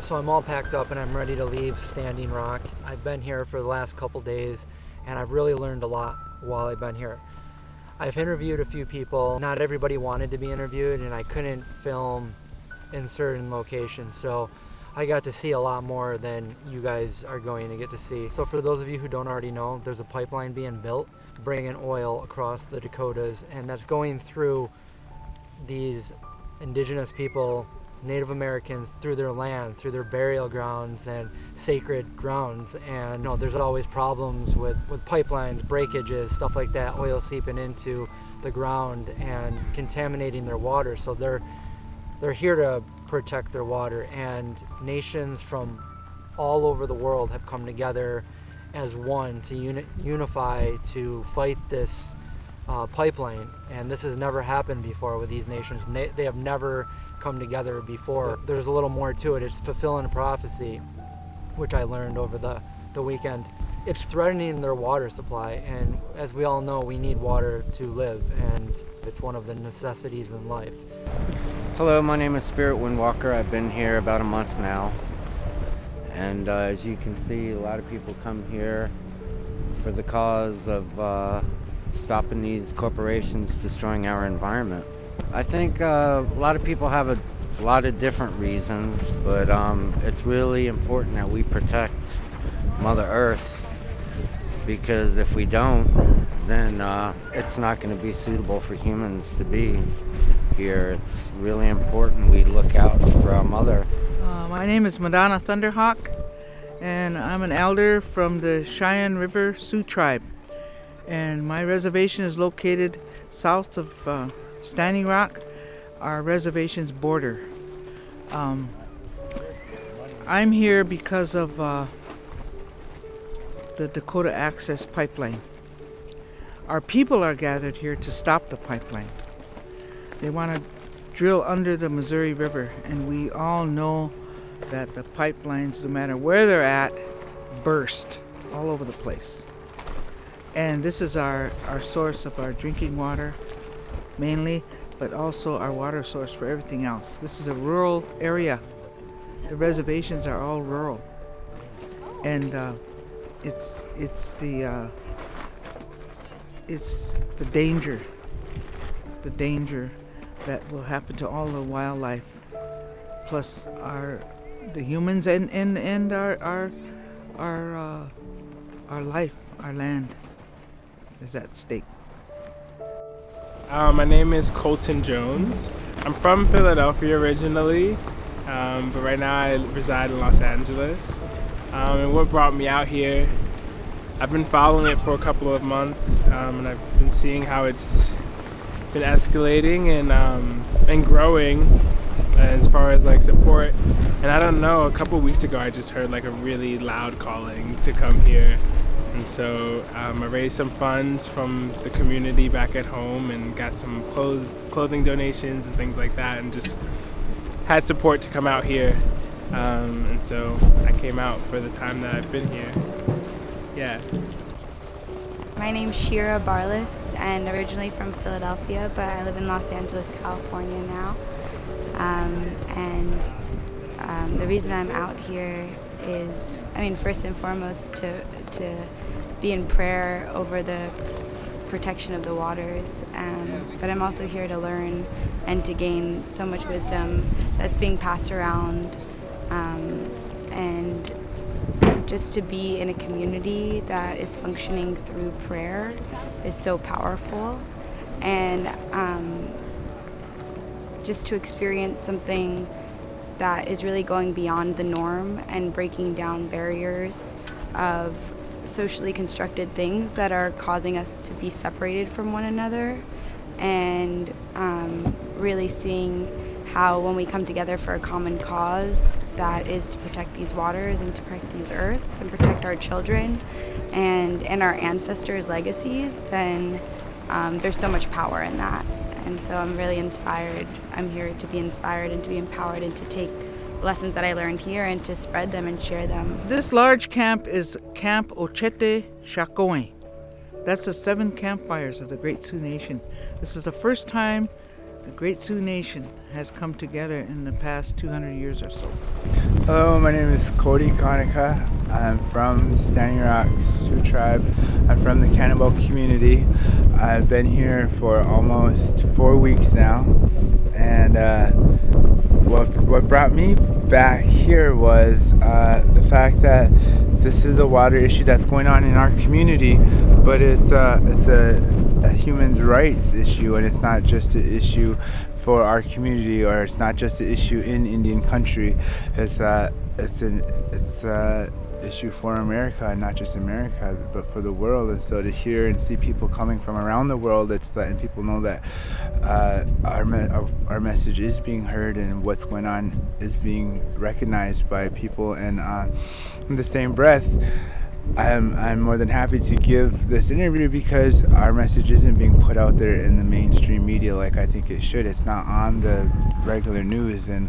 So I'm all packed up and I'm ready to leave Standing Rock. I've been here for the last couple days and I've really learned a lot while I've been here. I've interviewed a few people. Not everybody wanted to be interviewed and I couldn't film in certain locations, so I got to see a lot more than you guys are going to get to see. So for those of you who don't already know, there's a pipeline being built bringing oil across the Dakotas, and that's going through these indigenous people, Native Americans, through their land, through their burial grounds and sacred grounds. And there's always problems with pipelines, breakages, stuff like that, oil seeping into the ground and contaminating their water. So they're here to protect their water, and nations from all over the world have come together as one to unify to fight this pipeline. And this has never happened before with these nations. They have never come together before. There's a little more to it. It's fulfilling a prophecy, which I learned over the weekend. It's threatening their water supply, and as we all know, we need water to live, and it's one of the necessities in life. Hello, my name is Spirit Windwalker. I've been here about a month now, and as you can see, a lot of people come here for the cause of stopping these corporations destroying our environment. I think a lot of people have a lot of different reasons, but it's really important that we protect Mother Earth, because if we don't, then it's not going to be suitable for humans to be here. It's really important we look out for our mother. My name is Madonna Thunderhawk, and I'm an elder from the Cheyenne River Sioux Tribe. And my reservation is located south of Standing Rock, our reservation's border. I'm here because of the Dakota Access Pipeline. Our people are gathered here to stop the pipeline. They want to drill under the Missouri River, and we all know that the pipelines, no matter where they're at, burst all over the place. And this is our source of our drinking water, mainly, but also our water source for everything else. This is a rural area. The reservations are all rural. And it's the danger that will happen to all the wildlife, plus the humans and our life, our land is at stake. My name is Colton Jones. I'm from Philadelphia originally, but right now I reside in Los Angeles. And what brought me out here, I've been following it for a couple of months, and I've been seeing how it's been escalating and growing as far as like support. And I don't know, a couple weeks ago I just heard like a really loud calling to come here. And so I raised some funds from the community back at home and got some clothing donations and things like that, and just had support to come out here. And so I came out for the time that I've been here. Yeah. My name's Shira Barlis, and originally from Philadelphia, but I live in Los Angeles, California now. The reason I'm out here is, first and foremost, to be in prayer over the protection of the waters, but I'm also here to learn and to gain so much wisdom that's being passed around, and just to be in a community that is functioning through prayer is so powerful, and just to experience something that is really going beyond the norm and breaking down barriers of socially constructed things that are causing us to be separated from one another, and really seeing how when we come together for a common cause that is to protect these waters and to protect these earths and protect our children and our ancestors' legacies, then there's so much power in that. And so I'm really inspired. I'm here to be inspired and to be empowered and to take lessons that I learned here and to spread them and share them. This large camp is Camp Ochete Chacoin. That's the 7 campfires of the Great Sioux Nation. This is the first time the Great Sioux Nation has come together in the past 200 years or so. Hello, my name is Cody Conica. I'm from Standing Rock Sioux Tribe. I'm from the Cannibal community. I've been here for almost 4 weeks now. And what brought me back here was the fact that this is a water issue that's going on in our community, but it's a human rights issue, and it's not just an issue for our community, or it's not just an issue in Indian country. It's an issue for America, and not just America, but for the world. And so to hear and see people coming from around the world, and people know that our message is being heard and what's going on is being recognized by people. And in the same breath, I'm more than happy to give this interview because our message isn't being put out there in the mainstream media like I think it should. It's not on the regular news, and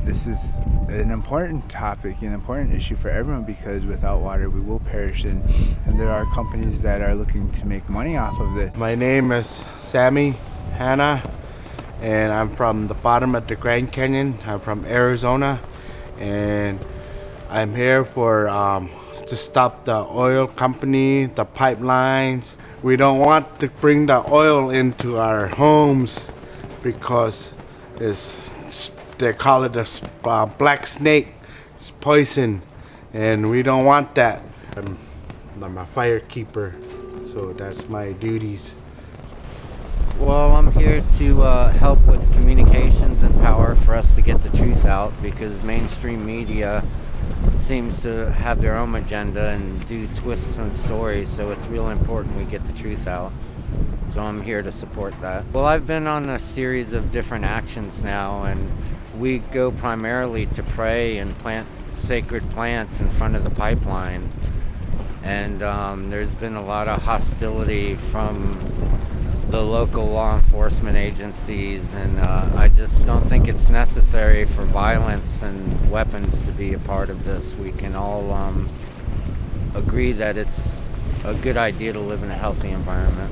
this is an important topic, an important issue for everyone, because without water we will perish, and there are companies that are looking to make money off of this. My name is Sammy Hanna, and I'm from the bottom of the Grand Canyon. I'm from Arizona, and I'm here for to stop the oil company, the pipelines. We don't want to bring the oil into our homes because they call it a black snake. It's poison, and we don't want that. I'm a firekeeper, so that's my duties. Well, I'm here to help with communications and power for us to get the truth out, because mainstream media seems to have their own agenda and do twists and stories, so it's real important we get the truth out. So I'm here to support that. Well, I've been on a series of different actions now, and we go primarily to pray and plant sacred plants in front of the pipeline. And there's been a lot of hostility from the local law enforcement agencies, and I just don't think it's necessary for violence and weapons to be a part of this. We can all agree that it's a good idea to live in a healthy environment.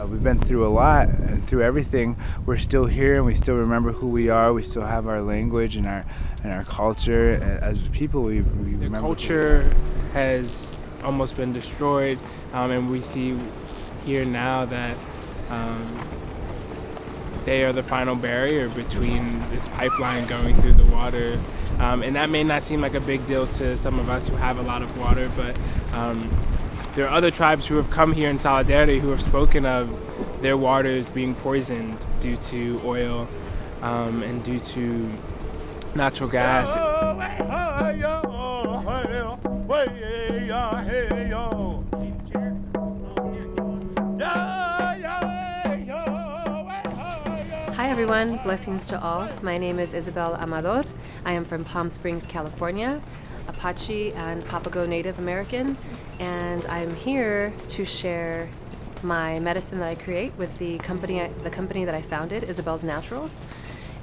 We've been through a lot, and through everything, we're still here, and we still remember who we are. We still have our language and our culture. As people, we remember. The culture has almost been destroyed, and we see here now that they are the final barrier between this pipeline going through the water. And that may not seem like a big deal to some of us who have a lot of water, but there are other tribes who have come here in solidarity who have spoken of their waters being poisoned due to oil and due to natural gas. Hi everyone, blessings to all. My name is Isabel Amador. I am from Palm Springs, California, Apache and Papago Native American, and I'm here to share my medicine that I create with the company that I founded, Isabel's Naturals.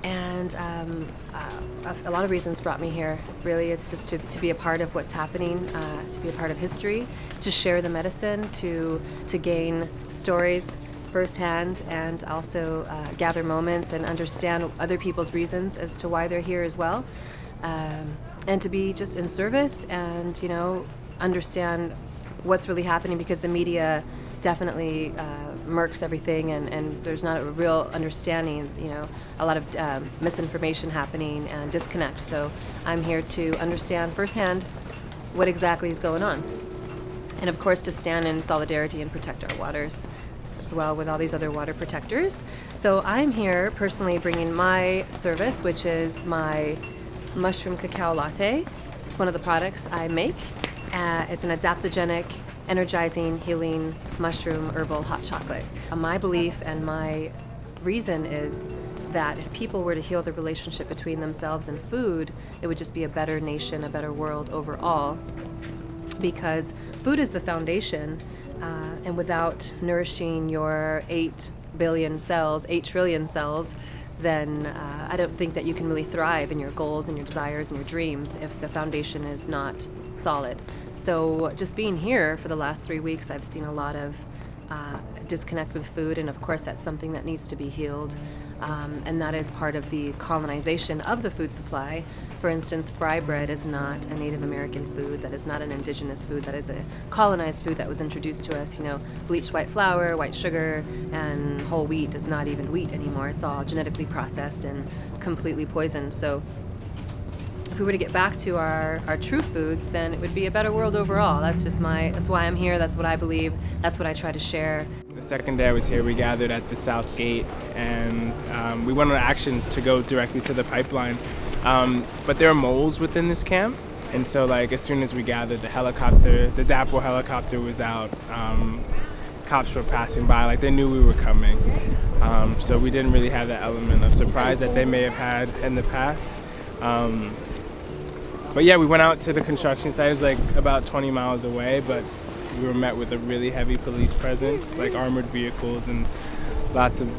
And a lot of reasons brought me here. Really, it's just to be a part of what's happening, to be a part of history, to share the medicine, to gain stories firsthand, and also gather moments and understand other people's reasons as to why they're here as well, and to be just in service and understand what's really happening, because the media definitely murks everything, and there's not a real understanding, a lot of misinformation happening and disconnect. So I'm here to understand firsthand what exactly is going on, and of course to stand in solidarity and protect our waters as well with all these other water protectors. So I'm here personally bringing my service, which is my mushroom cacao latte. It's one of the products I make. It's an adaptogenic, energizing, healing mushroom herbal hot chocolate. My belief and my reason is that if people were to heal the relationship between themselves and food, it would just be a better nation, a better world overall, because food is the foundation. And without nourishing your 8 billion cells, 8 trillion cells, then I don't think that you can really thrive in your goals and your desires and your dreams if the foundation is not solid. So just being here for the last 3 weeks, I've seen a lot of disconnect with food, and of course that's something that needs to be healed, and that is part of the colonization of the food supply. For instance, fry bread is not a Native American food, that is not an indigenous food, that is a colonized food that was introduced to us. Bleached white flour, white sugar, and whole wheat is not even wheat anymore. It's all genetically processed and completely poisoned. So if we were to get back to our true foods, then it would be a better world overall. That's why I'm here, that's what I believe, that's what I try to share. The second day I was here, we gathered at the South Gate, and we went on action to go directly to the pipeline. But there are moles within this camp, and so as soon as we gathered, the DAPL helicopter was out. Cops were passing by, they knew we were coming. So we didn't really have that element of surprise that they may have had in the past. But yeah, we went out to the construction site. It was about 20 miles away, but we were met with a really heavy police presence, armored vehicles and lots of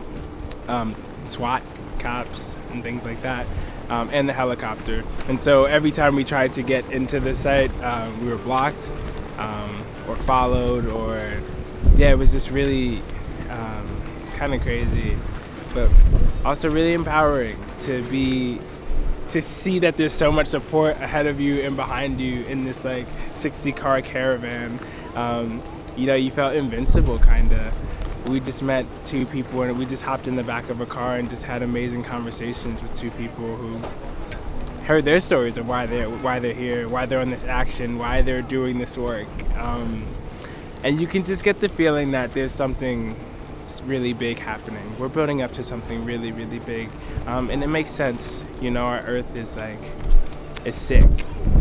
SWAT cops and things like that, and the helicopter. And so every time we tried to get into the site, we were blocked or followed, it was just really kind of crazy, but also really empowering to see that there's so much support ahead of you and behind you in this 60-car caravan. You felt invincible, kinda. We just met two people, and we just hopped in the back of a car and just had amazing conversations with two people who heard their stories of why they're here, why they're on this action, why they're doing this work. And you can just get the feeling that there's something really big happening. We're building up to something really, really big, and it makes sense. Our Earth is sick,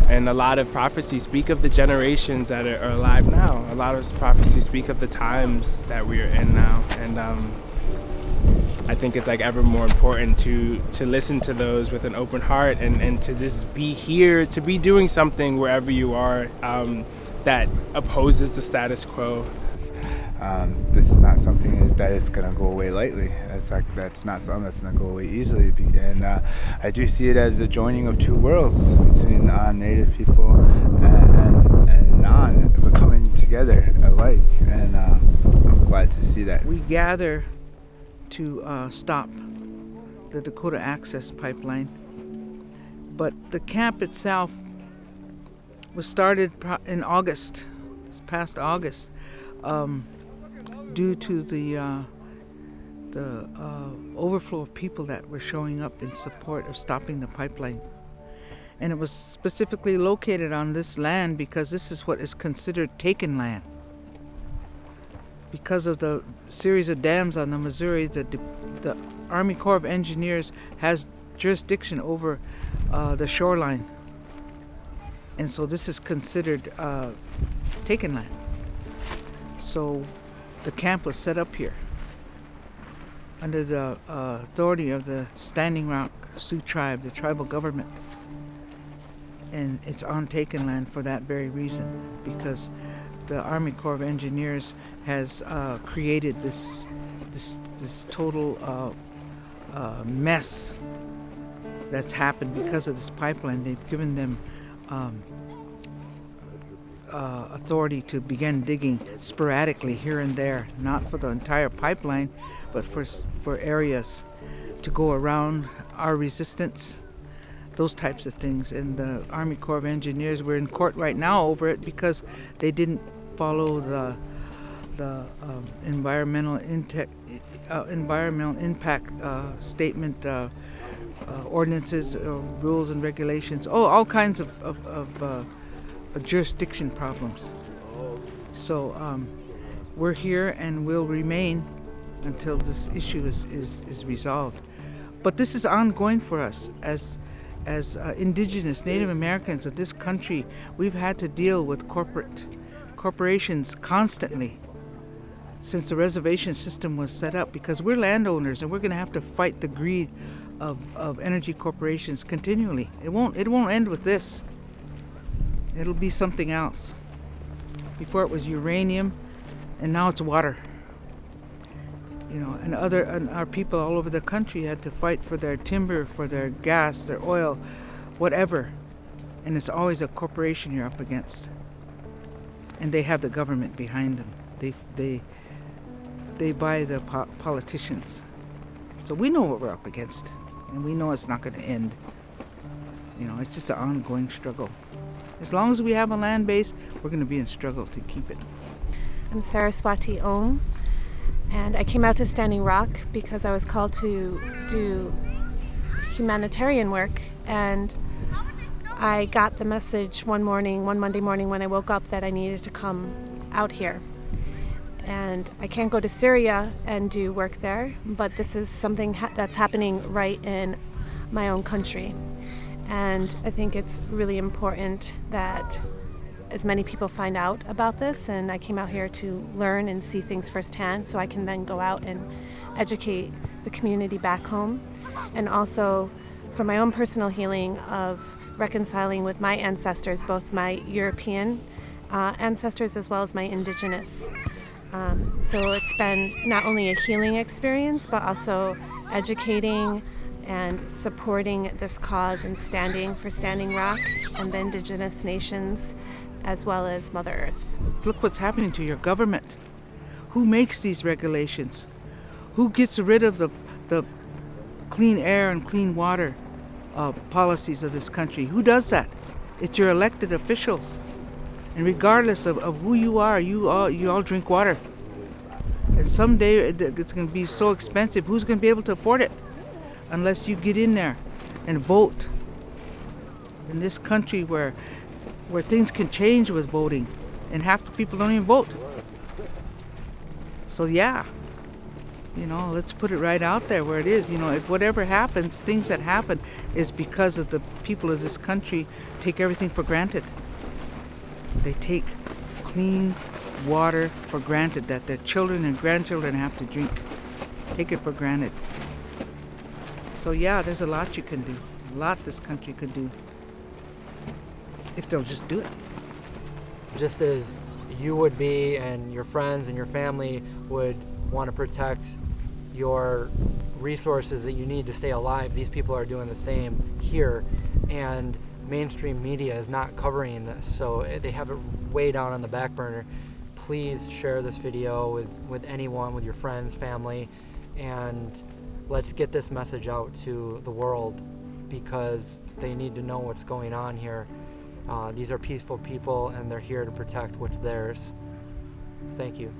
and a lot of prophecies speak of the generations that are alive now. A lot of prophecies speak of the times that we are in now, and I think it's ever more important to listen to those with an open heart, and to just be here, to be doing something wherever you are that opposes the status quo. This is not something that is going to go away lightly. That's not something that's going to go away easily. And I do see it as the joining of two worlds between Native people and non, but coming together alike. And I'm glad to see that. We gather to stop the Dakota Access Pipeline, but the camp itself was started in August, this past August. Due to the overflow of people that were showing up in support of stopping the pipeline. And it was specifically located on this land because this is what is considered taken land. Because of the series of dams on the Missouri, the Army Corps of Engineers has jurisdiction over the shoreline. And so this is considered taken land. So the camp was set up here under the authority of the Standing Rock Sioux Tribe, the tribal government. And it's on taken land for that very reason, because the Army Corps of Engineers has created this total mess that's happened because of this pipeline. They've given them authority to begin digging sporadically here and there, not for the entire pipeline, but for areas to go around our resistance, those types of things. And the Army Corps of Engineers, we're in court right now over it because they didn't follow the environmental impact statement ordinances, rules and regulations, all kinds of jurisdiction problems. So we're here and will remain until this issue is resolved. But this is ongoing for us as indigenous Native Americans of this country. We've had to deal with corporations constantly since the reservation system was set up, because we're landowners and we're going to have to fight the greed of energy corporations continually. It won't end with this. It'll be something else. Before it was uranium, and now it's water. And our people all over the country had to fight for their timber, for their gas, their oil, whatever. And it's always a corporation you're up against. And they have the government behind them. they buy the politicians. So we know what we're up against, and we know it's not going to end. You know, it's just an ongoing struggle. As long as we have a land base, we're going to be in struggle to keep it. I'm Saraswati Om, and I came out to Standing Rock because I was called to do humanitarian work, and I got the message one Monday morning when I woke up, that I needed to come out here. And I can't go to Syria and do work there, but this is something that's happening right in my own country. And I think it's really important that as many people find out about this, and I came out here to learn and see things firsthand so I can then go out and educate the community back home, and also for my own personal healing of reconciling with my ancestors, both my European ancestors as well as my indigenous. So it's been not only a healing experience, but also educating and supporting this cause and standing for Standing Rock and the indigenous nations, as well as Mother Earth. Look what's happening to your government. Who makes these regulations? Who gets rid of the clean air and clean water policies of this country? Who does that? It's your elected officials. And regardless of who you are, you all drink water. And someday it's going to be so expensive, who's going to be able to afford it? Unless you get in there and vote. In this country where things can change with voting, and half the people don't even vote. So yeah, let's put it right out there where it is. If whatever happens, things that happen is because of the people of this country take everything for granted. They take clean water for granted that their children and grandchildren have to drink. Take it for granted. So yeah, there's a lot you can do. A lot this country could do if they'll just do it. Just as you would be and your friends and your family would want to protect your resources that you need to stay alive, these people are doing the same here. And mainstream media is not covering this, so they have it way down on the back burner. Please share this video with anyone, with your friends, family, and let's get this message out to the world, because they need to know what's going on here. These are peaceful people, and they're here to protect what's theirs. Thank you.